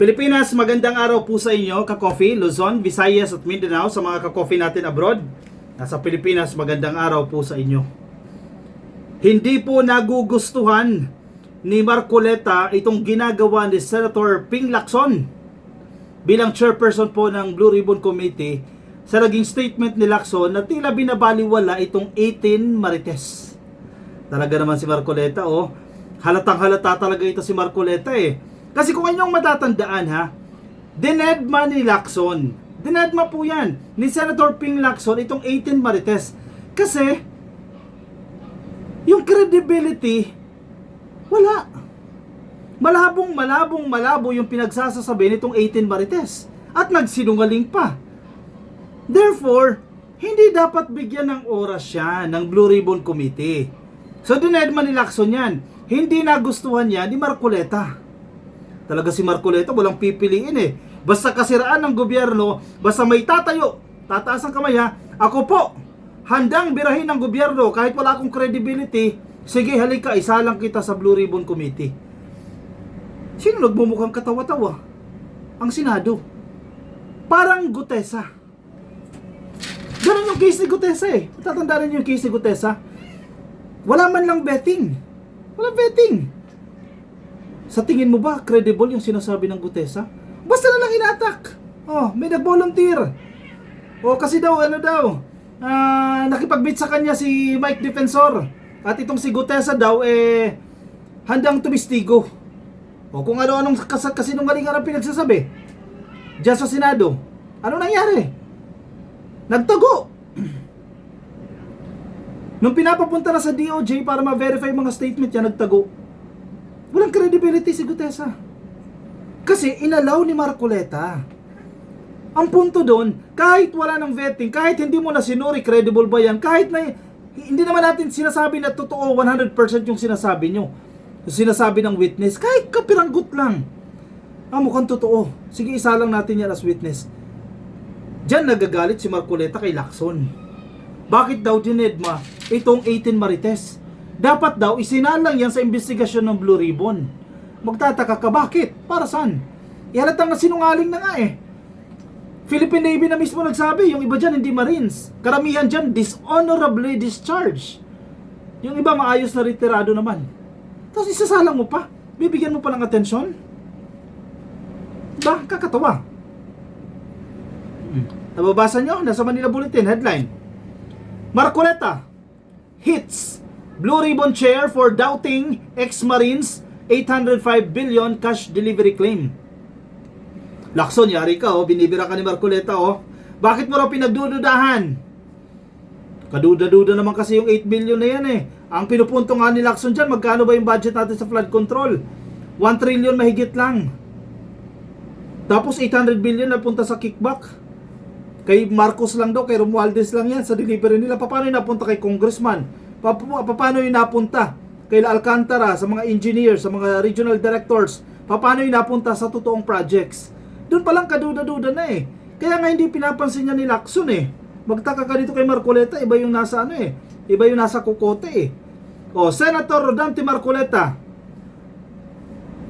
Pilipinas, magandang araw po sa inyo, ka-coffee, Luzon, Visayas at Mindanao, sa mga ka-coffee natin abroad. Nasa Pilipinas, magandang araw po sa inyo. Hindi po nagugustuhan ni Marcoleta itong ginagawa ni Senator Ping Lacson bilang chairperson po ng Blue Ribbon Committee sa naging statement ni Lacson na tila binabaliwala itong 18 Marites. Talaga naman si Marcoleta, halatang halata talaga ito si Marcoleta Kasi kung inyong matatandaan dinedma ni Lacson. Dinedma po yan ni Senator Ping Lacson itong 18 Marites. Kasi yung credibility wala. Malabo yung pinagsasasabi nitong 18 Marites. At nagsinungaling pa. Therefore, hindi dapat bigyan ng oras siya ng Blue Ribbon Committee. So dinedma ni Lacson yan. Hindi nagustuhan niya ni Marcoleta. Talaga si Marcoleta walang pipiliin Basta kasiraan ng gobyerno, basta may tatayo, tataas ang kamay ako po, handang birahin ng gobyerno kahit wala akong credibility. Sige, halika, isa lang kita sa Blue Ribbon Committee. Sino nagmumukhang katawa-tawa? Ang Senado. Parang Gutesa. Ganun yung case ni Gutesa Tatandaan niyo yung case ni Gutesa? Wala man lang betting. Walang betting. Sa tingin mo ba, credible yung sinasabi ng Gutesa? Basta na lang inatak. May nag-volunteer. Kasi daw, nakipag-meet sa kanya si Mike Defensor. At itong si Gutesa daw, handang tumistigo. Kung ano-anong kasinungalingan ang pinagsasabi. Diyan sa Senado. Ano nangyari? Nagtago. Nung pinapapunta na sa DOJ para ma-verify mga statement niya, nagtago. Walang credibility si Gutesa. Kasi inalaw ni Marcoleta. Ang punto doon, kahit wala ng vetting, kahit hindi mo na sinuri, credible ba yan, kahit na hindi naman natin sinasabi na totoo 100% yung sinasabi nyo, yung sinasabi ng witness, kahit kapiranggut lang, mukhang totoo. Sige, isa lang natin yan as witness. Diyan nagagalit si Marcoleta kay Lacson. Bakit daw dinedma itong 18 Marites? Dapat daw isinalang yan sa investigasyon ng Blue Ribbon. Magtataka ka, bakit? Para saan? Ihalatang na sinungaling na nga Philippine Navy na mismo nagsabi, yung iba dyan hindi Marines. Karamihan dyan dishonorably discharged. Yung iba maayos na retirado naman. Tapos isasalang mo pa? Bibigyan mo pa ng atensyon? Ba? Kakatawa. Nababasa nyo? Nasa Manila Bulletin, headline. Marcoleta hits Blue Ribbon Chair for doubting ex-Marines 805 billion cash delivery claim. Lacson, yari ka binibira ka ni Marcoleta Bakit mo raw pinagdududahan? Kaduda-duda naman kasi yung 8 billion na yan Ang pinupunto nga ni Lacson dyan, magkano ba yung budget natin sa flood control? 1 trillion mahigit lang. Tapos 800 billion na punta sa kickback. Kay Marcos lang daw, kay Romualdez lang yan sa delivery nila. Paano yung napunta kay congressman? Paano yung napunta kay Alcantara, sa mga engineers, sa mga regional directors? Paano yung napunta sa totoong projects? Doon palang kaduda-duda na Kaya nga hindi pinapansin niya ni Lacson Magtaka ka dito kay Marcoleta, iba yung nasa iba yung nasa kukote Senator Rodante Marcoleta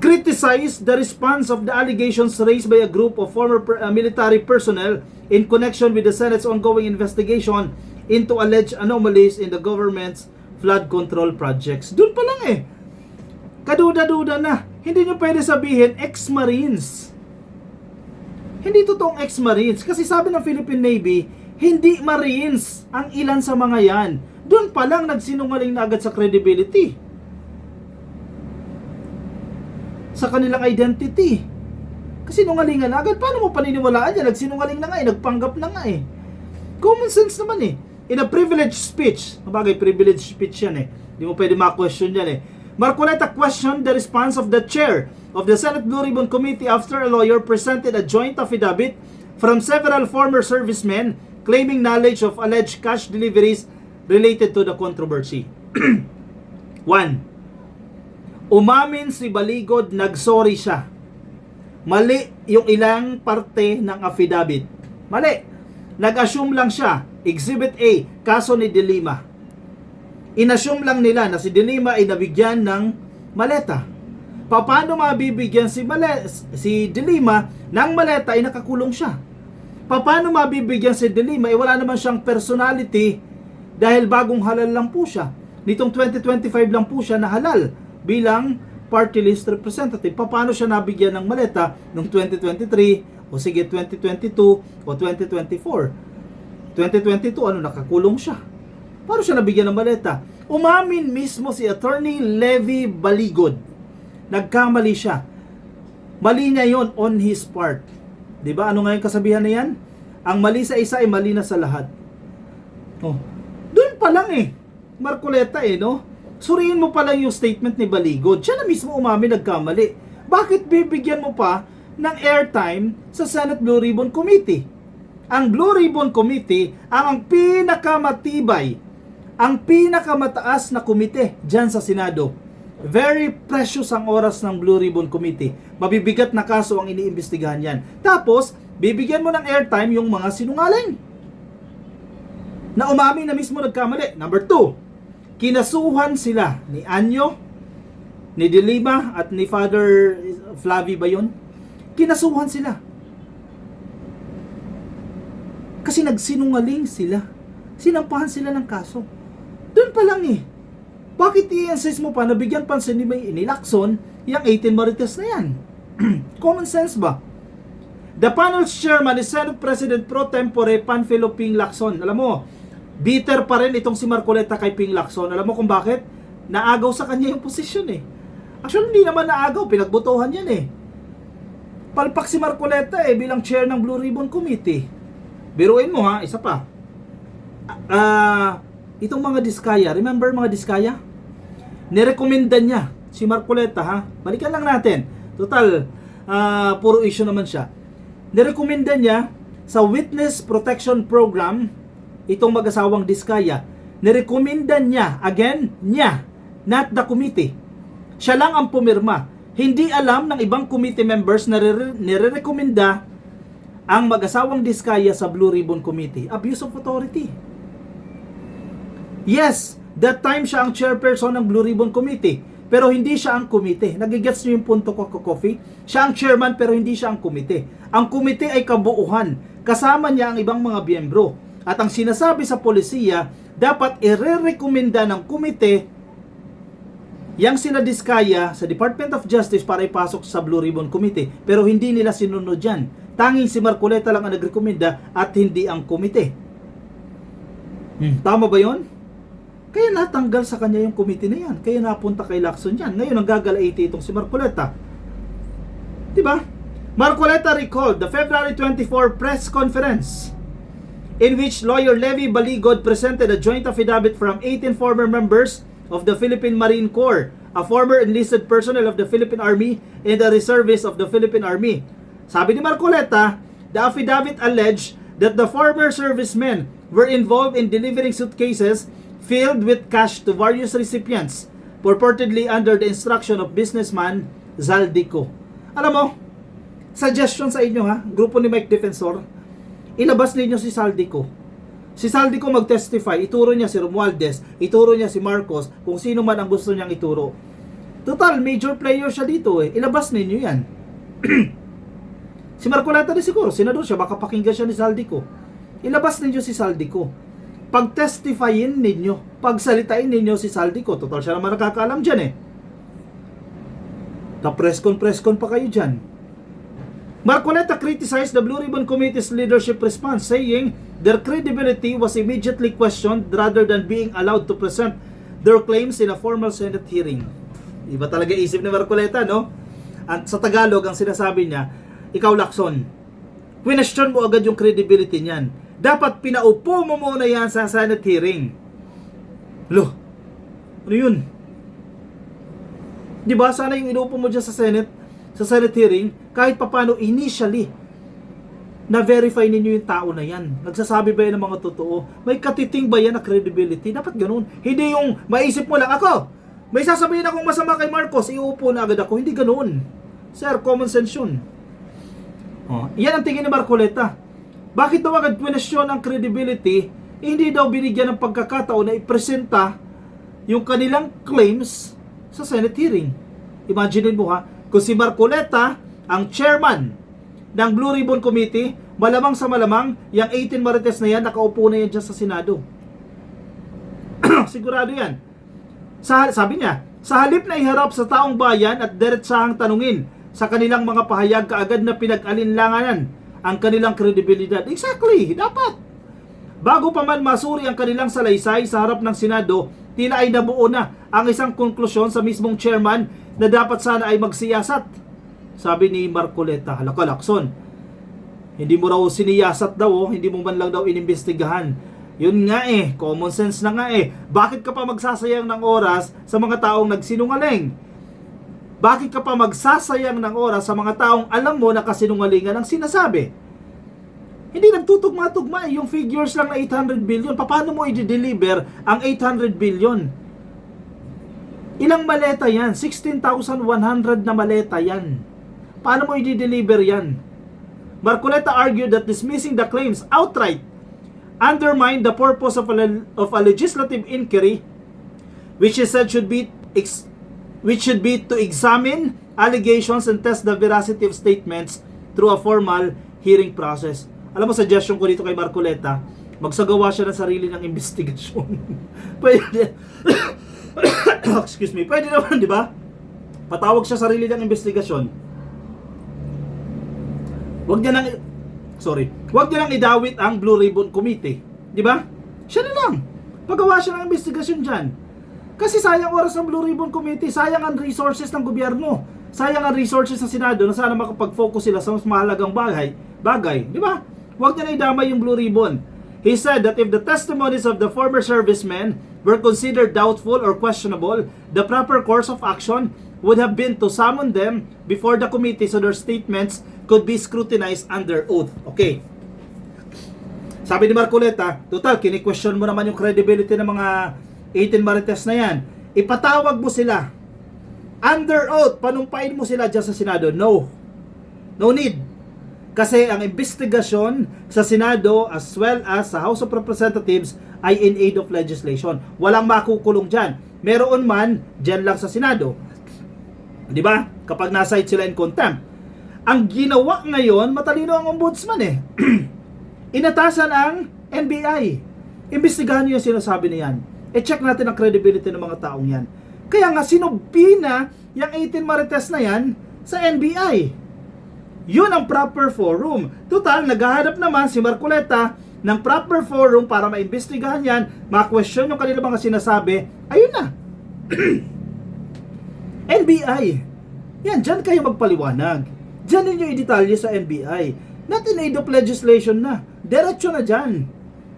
criticized the response of the allegations raised by a group of former military personnel in connection with the Senate's ongoing investigation into alleged anomalies in the government's flood control projects. Doon pa lang kaduda-duda na. Hindi nyo pwede sabihin ex-Marines. Hindi totoong ex-Marines. Kasi sabi ng Philippine Navy, hindi Marines ang ilan sa mga yan. Doon pa lang nagsinungaling na agad sa credibility. Sa kanilang identity. Kasi nungalingan na agad. Paano mo paniniwalaan yan? Nagsinungaling na nga nagpanggap na nga Common sense naman In a privileged speech, mabagay privileged speech yan Hindi mo pwede ma-question yan Marcoleta questioned the response of the chair of the Senate Blue Ribbon Committee after a lawyer presented a joint affidavit from several former servicemen claiming knowledge of alleged cash deliveries related to the controversy. 1. Umamin si Baligod, nagsorry siya. Mali yung ilang parte ng affidavit. Mali. Nag-assume lang siya. Exhibit A, kaso ni De Lima. inassume lang nila na si De Lima ay nabigyan ng maleta. Paano mabibigyan si De Lima ng maleta ay nakakulong siya? Paano mabibigyan si De Lima wala naman siyang personality dahil bagong halal lang po siya. Nitong 2025 lang po siya na halal bilang party list representative. Paano siya nabigyan ng maleta noong 2023 o sige 2022 o 2024? 2022 nakakulong siya. Paano siya nabigyan ng maleta? Umamin mismo si Attorney Levy Baligod. Nagkamali siya. Mali niya yon on his part. 'Di ba? Ano nga yung kasabihan na yan? Ang mali sa isa ay mali na sa lahat. Oh. Doon pa lang Marcoleta no? Suriin mo pa lang yung statement ni Baligod. Siya na mismo umamin nagkamali. Bakit bibigyan mo pa ng airtime sa Senate Blue Ribbon Committee? Ang Blue Ribbon Committee ang pinakamatibay, ang pinakamataas na komite dyan sa Senado. Very precious ang oras ng Blue Ribbon Committee. Mabibigat na kaso ang iniimbestigahan yan. Tapos, bibigyan mo ng airtime yung mga sinungaling na umamin na mismo nagkamali. Number 2, kinasuhan sila ni Anyo, ni De Lima at ni Father Flavie ba yun? Kinasuhan sila. Kasi nagsinungaling sila. Sinampahan sila ng kaso. Doon pa lang Bakit i-insist mo pa na bigyan pansin ni Lacson yung 18 Marites na yan? Common sense ba? The panel's chairman is Senate President Pro Tempore Panfilo Ping Lacson. Alam mo, bitter pa rin itong si Marcoleta kay Ping Lacson. Alam mo kung bakit? Naagaw sa kanya yung posisyon Actually, hindi naman naagaw. Pinagbotohan yan Palpak si Marcoleta bilang chair ng Blue Ribbon Committee. Biruin mo isa pa. Itong mga Diskaya, remember mga Diskaya? Nirekomenda niya si Marcoleta Balikan lang natin. Total, puro issue naman siya. Nirekomenda niya sa Witness Protection Program itong mag-asawang Diskaya. Nirekomenda niya, again, niya, not the committee. Siya lang ang pumirma. Hindi alam ng ibang committee members na nire-rekomenda ang mag-asawang Diskaya sa Blue Ribbon Committee. Abuse of authority. Yes, that time siya ang chairperson ng Blue Ribbon Committee, pero hindi siya ang komite. Nagigets niyo yung punto ko, Coffee? Siya ang chairman pero hindi siya ang komite. Ang komite ay kabuuhan. Kasama niya ang ibang mga miyembro. At ang sinasabi sa polisiya, dapat ire-rekomenda ng komite yang sila Diskaya sa Department of Justice para ipasok sa Blue Ribbon Committee. Pero hindi nila sinunod yan. Tanging si Marcoleta lang ang nagrekomenda at hindi ang komite. Tama ba yon? Kaya natanggal sa kanya yung committee na yan. Kaya napunta kay Lacson yan. Ngayon ang gagalaiti itong si Marcoleta. Diba? Marcoleta recalled the February 24 press conference in which lawyer Levy Baligod presented a joint affidavit from 18 former members of the Philippine Marine Corps, a former enlisted personnel of the Philippine Army, and a reservist of the Philippine Army. Sabi ni Marcoleta, the affidavit alleged that the former servicemen were involved in delivering suitcases filled with cash to various recipients, purportedly under the instruction of businessman Zaldico. Alam mo, suggestion sa inyo grupo ni Mike Defensor, ilabas ninyo si Zaldico. Si Zaldico mag-testify, ituro niya si Romualdez, ituro niya si Marcos, kung sino man ang gusto niyang ituro. Total, major player siya dito ilabas ninyo yan. Si Marcoleta din siguro, senador siya, baka pakinggan siya ni Zaldico. Ilabas ninyo si Zaldico. Pag-testifyin ninyo, pagsalitain ninyo si Zaldico. Total siya naman nakakaalam dyan Preskon pa kayo dyan. Marcoleta criticized the Blue Ribbon Committee's leadership response, saying their credibility was immediately questioned rather than being allowed to present their claims in a formal Senate hearing. Iba talaga isip ni Marcoleta, no? At sa Tagalog, ang sinasabi niya, ikaw Lacson, question mo agad yung credibility niyan. Dapat pinaupo mo muna yan sa Senate hearing. Ano yun? Diba, sana yung inupo mo dyan sa Senate hearing, kahit papano initially, na-verify ninyo yung tao na yan. Nagsasabi ba yan ng mga totoo? May katiting ba yan na credibility? Dapat ganun. Hindi yung maisip mo lang, ako, may sasabihin akong masama kay Marcos, iupo na agad ako. Hindi ganun. Sir, common sense yun. Yan ang tingin ni Marcoleta. Bakit daw agad question ang credibility? Hindi daw binigyan ng pagkakataon na ipresenta yung kanilang claims sa Senate hearing. Imagine mo ha, kung si Marcoleta ang chairman ng Blue Ribbon Committee, malamang sa malamang, yung 18 Marites na yan, nakaupo na yan dyan sa Senado. Sigurado yan. Sabi niya, sa halip na iharap sa taong bayan at diretsahang tanungin sa kanilang mga pahayag, kaagad na pinag-alinlanganan ang kanilang kredibilidad. Exactly, dapat. Bago pa man masuri ang kanilang salaysay sa harap ng Senado, tila ay nabuo na ang isang konklusyon sa mismong chairman na dapat sana ay magsiyasat. Sabi ni Marcoleta, Lakson, hindi mo raw siniyasat daw, hindi mo man lang daw inimbestigahan. Yun nga common sense na nga Bakit ka pa magsasayang ng oras sa mga taong nagsinungaling? Bakit ka pa magsasayang ng oras sa mga taong alam mo na kasinungalingan ang sinasabi? Hindi nagtutugma-tugma yung figures lang na 800 billion. Paano mo i-deliver ang 800 billion? Ilang maleta yan? 16,100 na maleta yan. Paano mo i-deliver yan? Marcoleta argued that dismissing the claims outright undermine the purpose of a legislative inquiry, which he said should be to examine allegations and test the veracity of statements through a formal hearing process. Alam mo, suggestion ko dito kay Marcoleta, magsagawa siya ng sarili ng investigasyon. Pwede. Excuse me. Pwede naman, di ba? Patawag siya sarili ng investigasyon. Huwag niya nang idawit ang Blue Ribbon Committee. Di ba? Siya na lang. Pagawa siya ng investigasyon dyan. Kasi sayang oras ng Blue Ribbon Committee, sayang ang resources ng gobyerno, sayang ang resources ng Senado na sana makapag-focus sila sa mas mahalagang bagay. Di ba? Huwag niya na idamay yung Blue Ribbon. He said that if the testimonies of the former servicemen were considered doubtful or questionable, the proper course of action would have been to summon them before the committee so their statements could be scrutinized under oath. Okay. Sabi ni Marcoleta, total, kini-question mo naman yung credibility ng mga 18 Marites na yan. Ipatawag mo sila. Under oath, panumpain mo sila dyan sa Senado. No. No need. Kasi ang investigasyon sa Senado as well as sa House of Representatives ay in aid of legislation. Walang makukulong dyan. Meron man, dyan lang sa Senado. Di ba? Kapag nasight sila in contempt. Ang ginawa ngayon, matalino ang ombudsman Inatasan ang NBI. Imbestigahan nyo yung sinasabi na yan. Check natin ang credibility ng mga taong yan. Kaya nga sinumpi na yung 18 Marites na yan sa NBI. Yun ang proper forum. Total, naghahanap naman si Marcoleta ng proper forum para maimbestigahan yan, ma-question yung kanila mga sinasabi. Ayun na. NBI. Yan, dyan kayo magpaliwanag. Dyan ninyo i-detalye sa NBI. Not in aid of legislation na. Diretso na dyan.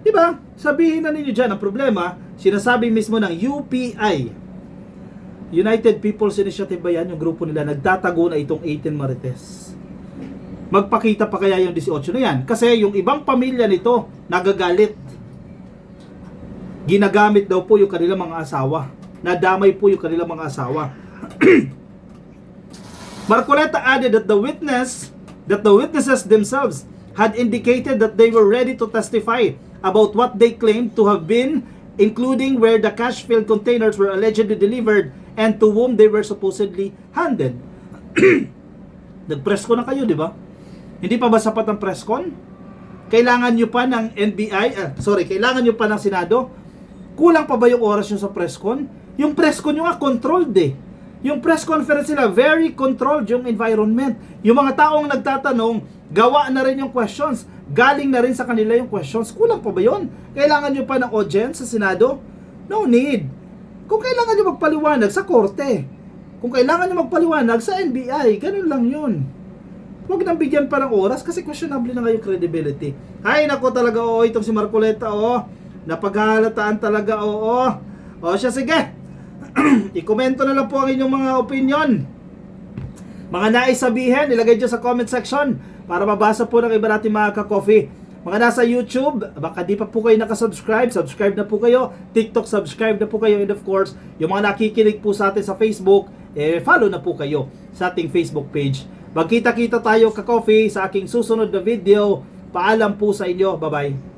Diba? Sabihin na ninyo dyan. Ang problema, sinasabi mismo ng UPI. United People's Initiative ba yan? Yung grupo nila, nagtatago na itong 18 Marites. Magpakita pa kaya yung 18 na yan? Kasi yung ibang pamilya nito, nagagalit. Ginagamit daw po yung kanilang mga asawa. Nadamay po yung kanilang mga asawa. Marcoleta added that the witnesses themselves had indicated that they were ready to testify about what they claimed to have been, including where the cash-filled containers were allegedly delivered and to whom they were supposedly handed. Nag-press con na kayo, di ba? Hindi pa ba sapat ang press con? Kailangan nyo pa ng kailangan nyo pa ng Senado? Kulang pa ba yung oras nyo sa press con? Yung press con nyo nga controlled Yung press conference nila, very controlled yung environment. Yung mga taong nagtatanong, gawa na rin yung questions. Galing na rin sa kanila yung questions. Kulang pa ba yun? Kailangan nyo pa ng audience sa Senado? No need. Kung kailangan nyo magpaliwanag sa korte, kung kailangan nyo magpaliwanag sa NBI, ganun lang yun. Huwag nang bigyan pa ng oras kasi questionable na nga yung credibility. Ay, nako talaga, itong si Marcoleta, napaghahalataan talaga, siya, sige. I-komento na lang po ang inyong mga opinion. Mga nais sabihin, ilagay dyan sa comment section para mabasa po ng iba natin mga ka-coffee. Mga nasa YouTube, baka di pa po kayo nakasubscribe, subscribe na po kayo. TikTok, subscribe na po kayo. And of course, yung mga nakikinig po sa atin sa Facebook, follow na po kayo sa ating Facebook page. Magkita-kita tayo ka-coffee sa aking susunod na video. Paalam po sa inyo. Bye-bye.